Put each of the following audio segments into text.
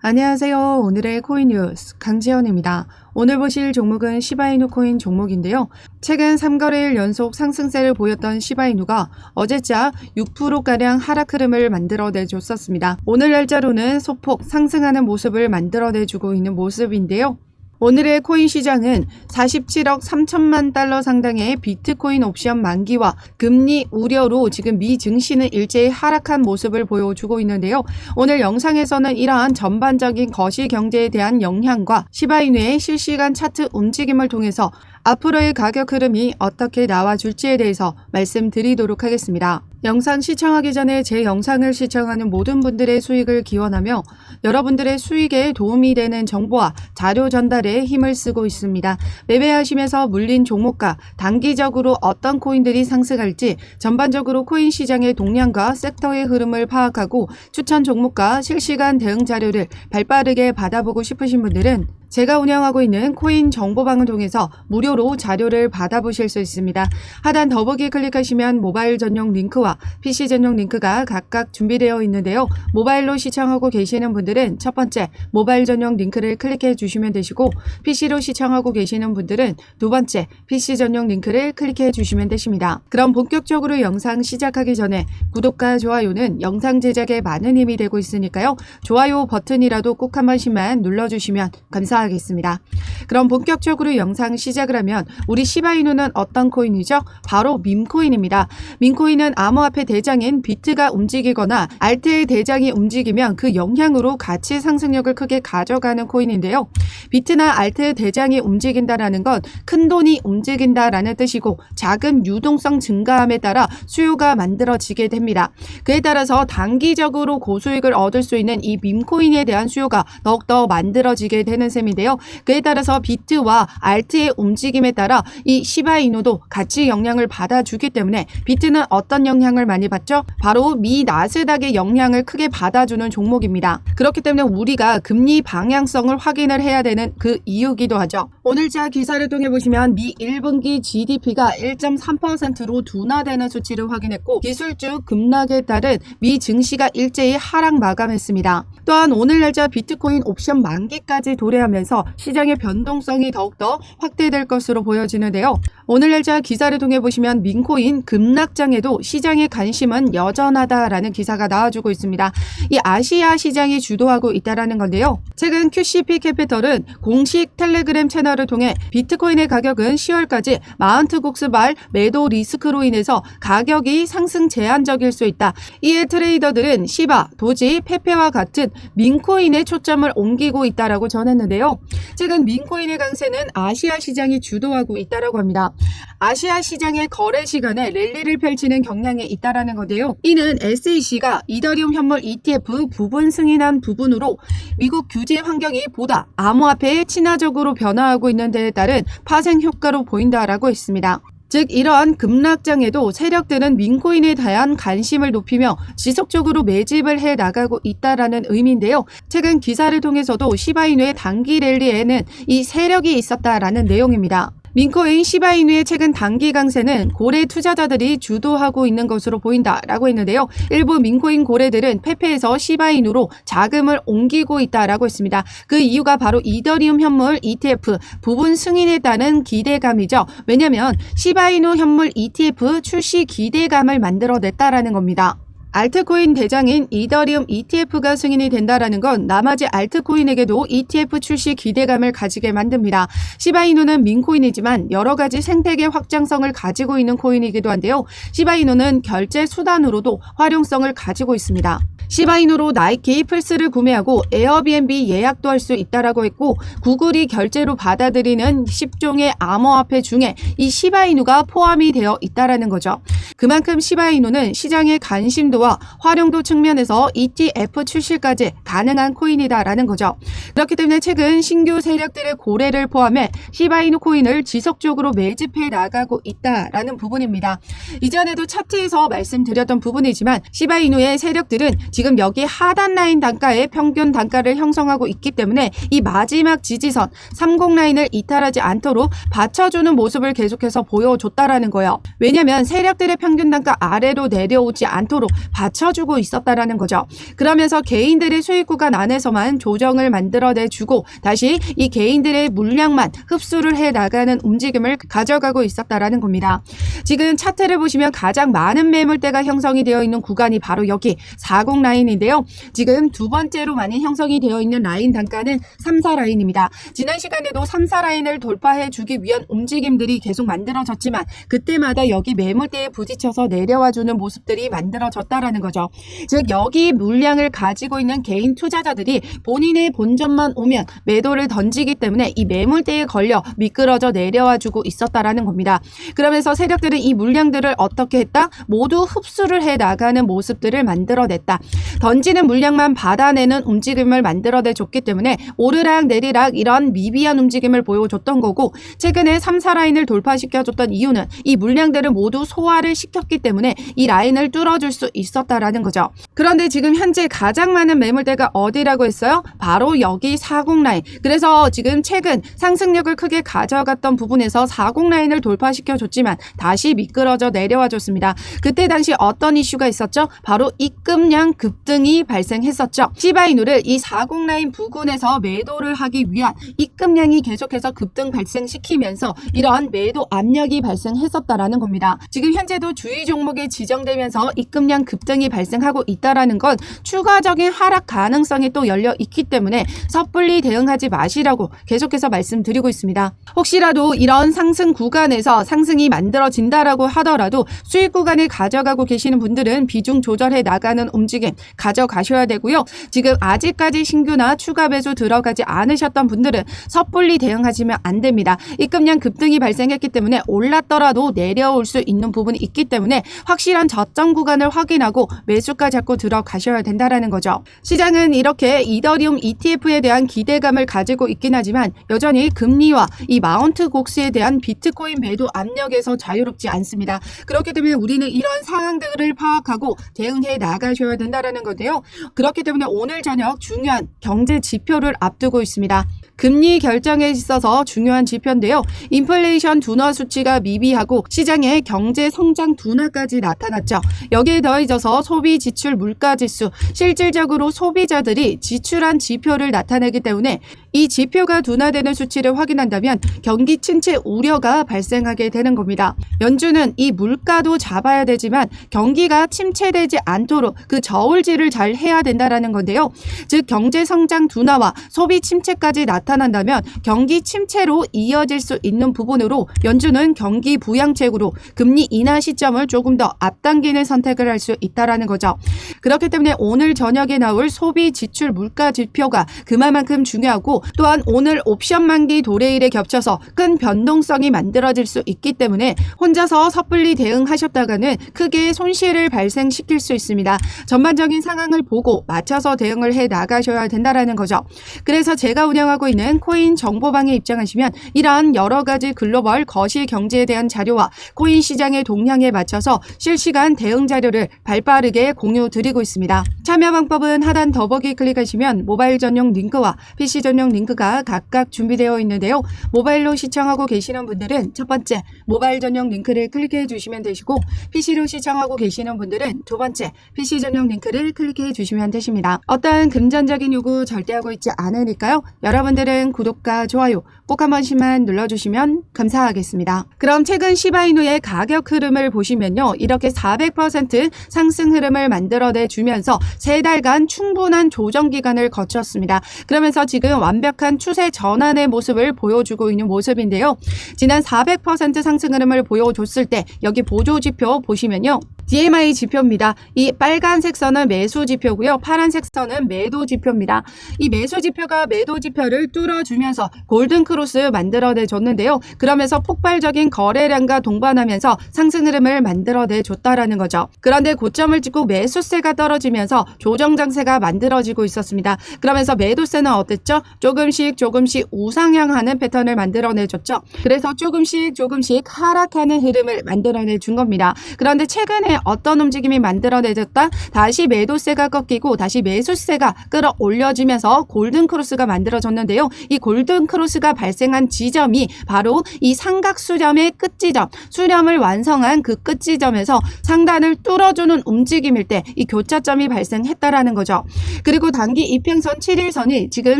안녕하세요. 오늘의 코인 뉴스 강지연입니다. 오늘 보실 종목은 시바이누 코인 종목인데요. 최근 3거래일 연속 상승세를 보였던 시바이누가 어제자 6%가량 하락 흐름을 만들어내줬었습니다. 오늘 날짜로는 소폭 상승하는 모습을 만들어내주고 있는 모습인데요. 오늘의 코인 시장은 47억 3천만 달러 상당의 비트코인 옵션 만기와 금리 우려로 지금 미 증시는 일제히 하락한 모습을 보여주고 있는데요. 오늘 영상에서는 이러한 전반적인 거시 경제에 대한 영향과 시바이누의 실시간 차트 움직임을 통해서 앞으로의 가격 흐름이 어떻게 나와줄지에 대해서 말씀드리도록 하겠습니다. 영상 시청하기 전에 제 영상을 시청하는 모든 분들의 수익을 기원하며 여러분들의 수익에 도움이 되는 정보와 자료 전달에 힘을 쓰고 있습니다. 매매하시면서 물린 종목과 단기적으로 어떤 코인들이 상승할지 전반적으로 코인 시장의 동향과 섹터의 흐름을 파악하고 추천 종목과 실시간 대응 자료를 발빠르게 받아보고 싶으신 분들은 제가 운영하고 있는 코인 정보방을 통해서 무료로 자료를 받아보실 수 있습니다. 하단 더보기 클릭하시면 모바일 전용 링크와 PC 전용 링크가 각각 준비되어 있는데요. 모바일로 시청하고 계시는 분들은 첫 번째 모바일 전용 링크를 클릭해 주시면 되시고 PC로 시청하고 계시는 분들은 두 번째 PC 전용 링크를 클릭해 주시면 되십니다. 그럼 본격적으로 영상 시작하기 전에 구독과 좋아요는 영상 제작에 많은 힘이 되고 있으니까요. 좋아요 버튼이라도 꼭 한 번씩만 눌러주시면 감사하겠습니다. 그럼 본격적으로 영상 시작을 하면 우리 시바이누는 어떤 코인이죠? 바로 밈코인입니다. 밈코인은 암호화폐 대장인 비트가 움직이거나 알트의 대장이 움직이면 그 영향으로 가치 상승력을 크게 가져가는 코인인데요. 비트나 알트의 대장이 움직인다라는 건 큰 돈이 움직인다라는 뜻이고 자금 유동성 증가함에 따라 수요가 만들어지게 됩니다. 그에 따라서 단기적으로 고수익을 얻을 수 있는 이 밈코인에 대한 수요가 더욱더 만들어지게 되는 셈인데요. 그에 따라서 비트와 알트의 움직임에 따라 이 시바이누도 같이 영향을 받아주기 때문에 비트는 어떤 영향을 많이 받죠? 바로 미 나스닥의 영향을 크게 받아주는 종목입니다. 그렇기 때문에 우리가 금리 방향성을 확인을 해야 되는 그 이유기도 하죠. 오늘자 기사를 통해 보시면 미 1분기 GDP가 1.3%로 둔화되는 수치를 확인했고 기술주 급락에 따른 미 증시가 일제히 하락 마감했습니다. 또한 오늘 날짜 비트코인 옵션 만기까지 도래하면서 시장의 변동성이 더욱더 확대될 것으로 보여지는데요. 오늘 날짜 기사를 통해 보시면 밈코인 급락장에도 시장의 관심은 여전하다라는 기사가 나와주고 있습니다. 이 아시아 시장이 주도하고 있다라는 건데요. 최근 QCP 캐피털은 공식 텔레그램 채널을 통해 비트코인의 가격은 10월까지 마운트 곡스발 매도 리스크로 인해서 가격이 상승 제한적일 수 있다. 이에 트레이더들은 시바, 도지, 페페와 같은 밈코인에 초점을 옮기고 있다라고 전했는데요. 최근 밈코인의 강세는 아시아 시장이 주도하고 있다라고 합니다. 아시아 시장의 거래 시간에 랠리를 펼치는 경향이 있다라는 건데요. 이는 SEC가 이더리움 현물 ETF 부분 승인한 부분으로 미국 규제 환경이 보다 암호화폐에 친화적으로 변화하고 있는 데에 따른 파생 효과로 보인다라고 했습니다. 즉 이러한 급락장에도 세력들은 밈코인에 대한 관심을 높이며 지속적으로 매집을 해 나가고 있다라는 의미인데요. 최근 기사를 통해서도 시바이누의 단기 랠리에는 이 세력이 있었다라는 내용입니다. 밈코인 시바이누의 최근 단기 강세는 고래 투자자들이 주도하고 있는 것으로 보인다라고 했는데요. 일부 밈코인 고래들은 페페에서 시바이누로 자금을 옮기고 있다라고 했습니다. 그 이유가 바로 이더리움 현물 ETF 부분 승인에 따른 기대감이죠. 왜냐하면 시바이누 현물 ETF 출시 기대감을 만들어냈다라는 겁니다. 알트코인 대장인 이더리움 ETF가 승인이 된다라는 건 나머지 알트코인에게도 ETF 출시 기대감을 가지게 만듭니다. 시바이누는 밈코인이지만 여러 가지 생태계 확장성을 가지고 있는 코인이기도 한데요. 시바이누는 결제 수단으로도 활용성을 가지고 있습니다. 시바이누로 나이키 플스를 구매하고 에어비앤비 예약도 할 수 있다라고 했고 구글이 결제로 받아들이는 10종의 암호화폐 중에 이 시바이누가 포함이 되어 있다라는 거죠. 그만큼 시바이누는 시장의 관심도와 활용도 측면에서 ETF 출시까지 가능한 코인이다라는 거죠. 그렇기 때문에 최근 신규 세력들의 고래를 포함해 시바이누 코인을 지속적으로 매집해 나가고 있다라는 부분입니다. 이전에도 차트에서 말씀드렸던 부분이지만 시바이누의 세력들은 지금 여기 하단 라인 단가의 평균 단가를 형성하고 있기 때문에 이 마지막 지지선 30 라인을 이탈하지 않도록 받쳐주는 모습을 계속해서 보여줬다라는 거예요. 왜냐하면 세력들의 평균 평균 단가 아래로 내려오지 않도록 받쳐주고 있었다라는 거죠. 그러면서 개인들의 수익 구간 안에서만 조정을 만들어내주고 다시 이 개인들의 물량만 흡수를 해 나가는 움직임을 가져가고 있었다라는 겁니다. 지금 차트를 보시면 가장 많은 매물대가 형성이 되어 있는 구간이 바로 여기 40 라인인데요. 지금 두 번째로 많이 형성이 되어 있는 라인 단가는 3사 라인입니다. 지난 시간에도 3사 라인을 돌파해 주기 위한 움직임들이 계속 만들어졌지만 그때마다 여기 매물대에 부딪혀서 내려와주는 모습들이 만들어졌다라는 거죠. 즉 여기 물량을 가지고 있는 개인 투자자들이 본인의 본전만 오면 매도를 던지기 때문에 이 매물대에 걸려 미끄러져 내려와주고 있었다라는 겁니다. 그러면서 세력들은 이 물량들을 어떻게 했다? 모두 흡수를 해 나가는 모습들을 만들어냈다. 던지는 물량만 받아내는 움직임을 만들어내줬기 때문에 오르락 내리락 이런 미비한 움직임을 보여줬던 거고 최근에 3사 라인을 돌파시켜줬던 이유는 이 물량들을 모두 소화를 시켰기 때문에 이 라인을 뚫어줄 수 있었다라는 거죠. 그런데 지금 현재 가장 많은 매물대가 어디라고 했어요? 바로 여기 40 라인. 그래서 지금 최근 상승력을 크게 가져갔던 부분에서 40 라인을 돌파시켜줬지만 다시 미끄러져 내려와 줬습니다. 그때 당시 어떤 이슈가 있었죠? 바로 입금량 급등이 발생했었죠. 시바이누를 이 40 라인 부근에서 매도를 하기 위한 입금량이 계속해서 급등 발생시키면서 이러한 매도 압력이 발생했었다라는 겁니다. 지금 현재도 주의 종목에 지정되면서 입금량 급등이 발생하고 있다라는 건 추가적인 하락 가능성이 또 열려 있기 때문에 섣불리 대응하지 마시라고 계속해서 말씀드리고 있습니다. 혹시라도 이런 상승 구간에서 상승이 만들어진다라고 하더라도 수익 구간을 가져가고 계시는 분들은 비중 조절해 나가는 움직임 가져가셔야 되고요. 지금 아직까지 신규나 추가 매수 들어가지 않으셨던 분들은 섣불리 대응하시면 안 됩니다. 입금량 급등이 발생했기 때문에 올랐더라도 내려올 수 있는 부분이 있기 때문에 확실한 저점 구간을 확인하고 매수가 잡고 들어가셔야 된다라는 거죠. 시장은 이렇게 이더리움 ETF에 대한 기대감을 가지고 있긴 하지만 여전히 금리와 이 마운트 곡스에 대한 비트코인 매도 압력에서 자유롭지 않습니다. 그렇기 때문에 우리는 이런 상황들을 파악하고 대응해 나가셔야 된다라는 건데요. 그렇기 때문에 오늘 저녁 중요한 경제 지표를 앞두고 있습니다. 금리 결정에 있어서 중요한 지표인데요. 인플레이션 둔화 수치가 미비하고 시장의 경제 성장 둔화까지 나타났죠. 여기에 더해져서 소비 지출 물가 지수, 실질적으로 소비자들이 지출한 지표를 나타내기 때문에 이 지표가 둔화되는 수치를 확인한다면 경기 침체 우려가 발생하게 되는 겁니다. 연준은 이 물가도 잡아야 되지만 경기가 침체되지 않도록 그 저울질을 잘 해야 된다라는 건데요. 즉 경제 성장 둔화와 소비 침체까지 나타난다면 경기 침체로 이어질 수 있는 부분으로 연준은 경기 부양책으로 금리 인하 시점을 조금 더 앞당기는 선택을 할 수 있다라는 거죠. 그렇기 때문에 오늘 저녁에 나올 소비 지출 물가 지표가 그만큼 중요하고 또한 오늘 옵션 만기 도래일에 겹쳐서 큰 변동성이 만들어질 수 있기 때문에 혼자서 섣불리 대응하셨다가는 크게 손실을 발생시킬 수 있습니다. 전반적인 상황을 보고 맞춰서 대응을 해 나가셔야 된다라는 거죠. 그래서 제가 운영하고 있는 코인 정보방에 입장하시면 이러한 여러 가지 글로벌 거시 경제에 대한 자료와 코인 시장의 동향에 맞춰서 실시간 대응 자료를 발빠르게 공유 드리고 있습니다. 참여 방법은 하단 더보기 클릭하시면 모바일 전용 링크와 PC 전용 링크가 각각 준비되어 있는데요. 모바일로 시청하고 계시는 분들은 첫 번째 모바일 전용 링크를 클릭해 주시면 되시고 PC로 시청하고 계시는 분들은 두 번째 PC 전용 링크를 클릭해 주시면 되십니다. 어떠한 금전적인 요구 절대 하고 있지 않으니까요. 여러분들은 구독과 좋아요 꼭 한 번씩만 눌러주시면 감사하겠습니다. 그럼 최근 시바이누의 가격 흐름을 보시면요. 이렇게 400% 상승 흐름을 만들어내 주면서 3달간 충분한 조정 기간을 거쳤습니다. 그러면서 지금 완벽한 추세 전환의 모습을 보여주고 있는 모습인데요. 지난 400% 상승 흐름을 보여줬을 때 여기 보조지표 보시면요. DMI 지표입니다. 이 빨간색 선은 매수 지표고요. 파란색 선은 매도 지표입니다. 이 매수 지표가 매도 지표를 뚫어주면서 골든 크로스 만들어내 줬는데요. 그러면서 폭발적인 거래량과 동반하면서 상승 흐름을 만들어내 줬다라는 거죠. 그런데 고점을 찍고 매수세가 떨어지면서 조정 장세가 만들어지고 있었습니다. 그러면서 매도세는 어땠죠? 조금씩 우상향하는 패턴을 만들어내 줬죠. 그래서 조금씩 하락하는 흐름을 만들어내 준 겁니다. 그런데 최근에 때문에 어떤 움직임이 만들어내졌다? 다시 매도세가 꺾이고 다시 매수세가 끌어올려지면서 골든크로스가 만들어졌는데요. 이 골든크로스가 발생한 지점이 바로 이 삼각수렴의 끝지점, 수렴을 완성한 그 끝지점에서 상단을 뚫어주는 움직임일 때 이 교차점이 발생했다라는 거죠. 그리고 단기 이평선 7일선이 지금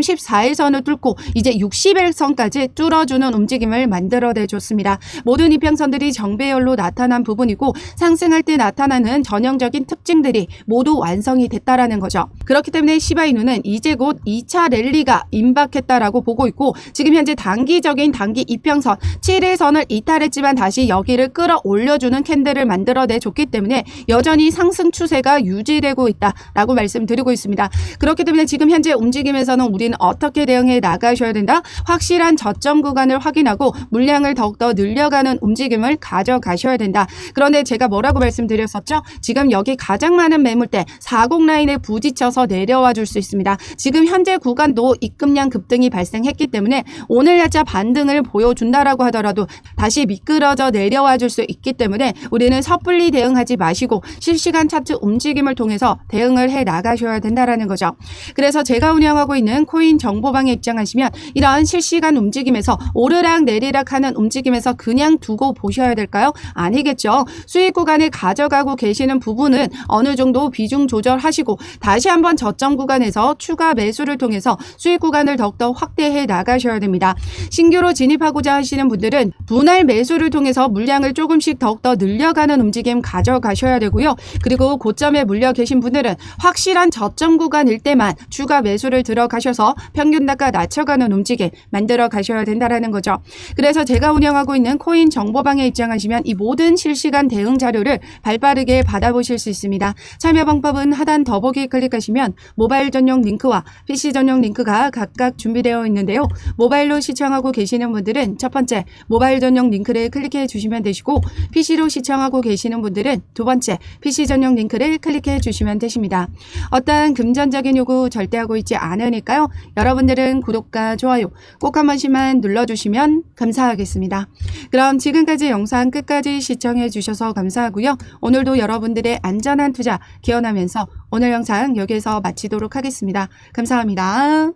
14일선을 뚫고 이제 60일선까지 뚫어주는 움직임을 만들어내줬습니다. 모든 이평선들이 정배열로 나타난 부분이고 상승할 때 나타나는 전형적인 특징들이 모두 완성이 됐다라는 거죠. 그렇기 때문에 시바이누는 이제 곧 2차 랠리가 임박했다라고 보고 있고 지금 현재 단기적인 단기 이평선 7일선을 이탈했지만 다시 여기를 끌어올려주는 캔들을 만들어내줬기 때문에 여전히 상승 추세가 유지되고 있다라고 말씀드리고 있습니다. 그렇기 때문에 지금 현재 움직임에서는 우리는 어떻게 대응해 나가셔야 된다? 확실한 저점 구간을 확인하고 물량을 더욱더 늘려가는 움직임을 가져가셔야 된다. 그런데 제가 뭐라고 말씀드렸었죠? 지금 여기 가장 많은 매물대 40 라인에 부딪혀서 내려와 줄 수 있습니다. 지금 현재 구간도 입금량 급등이 발생했기 때문에 오늘 날짜 반등을 보여준다라고 하더라도 다시 미끄러져 내려와 줄 수 있기 때문에 우리는 섣불리 대응하지 마시고 실시간 차트 움직임을 통해서 대응을 해 나가셔야 된다라는 거죠. 그래서 제가 운영하고 있는 코인 정보방에 입장하시면 이런 실시간 움직임에서 오르락 내리락 하는 움직임에서 그냥 두고 보셔야 될까요? 아니겠죠. 수익 구간에 가져가고 계시는 부분은 어느 정도 비중 조절하시고 다시 한번 저점 구간에서 추가 매수를 통해서 수익 구간을 더욱더 확대해 나가셔야 됩니다. 신규로 진입하고자 하시는 분들은 분할 매수를 통해서 물량을 조금씩 더욱더 늘려가는 움직임 가져가셔야 되고요. 그리고 고점에 물려 계신 분들은 확실한 저점 구간일 때만 추가 매수를 들어가셔서 평균 단가 낮춰가는 움직임 만들어 가셔야 된다라는 거죠. 그래서 제가 운영하고 있는 코인 정보방에 입장하시면 이 모든 실시간 대응 자료를 발빠르게 받아보실 수 있습니다. 참여 방법은 하단 더보기 클릭하시면 모바일 전용 링크와 PC 전용 링크가 각각 준비되어 있는데요. 모바일로 시청하고 계시는 분들은 첫 번째 모바일 전용 링크를 클릭해 주시면 되시고 PC로 시청하고 계시는 분들은 두 번째 PC 전용 링크를 클릭해 주시면 되십니다. 어떠한 금전적인 요구 절대 하고 있지 않으니까요. 여러분들은 구독과 좋아요 꼭 한 번씩만 눌러주시면 감사하겠습니다. 그럼 지금까지 영상 끝까지 시청해 주셔서 감사하고요. 오늘도 여러분들의 안전한 투자 기원하면서 오늘 영상 여기에서 마치도록 하겠습니다. 감사합니다.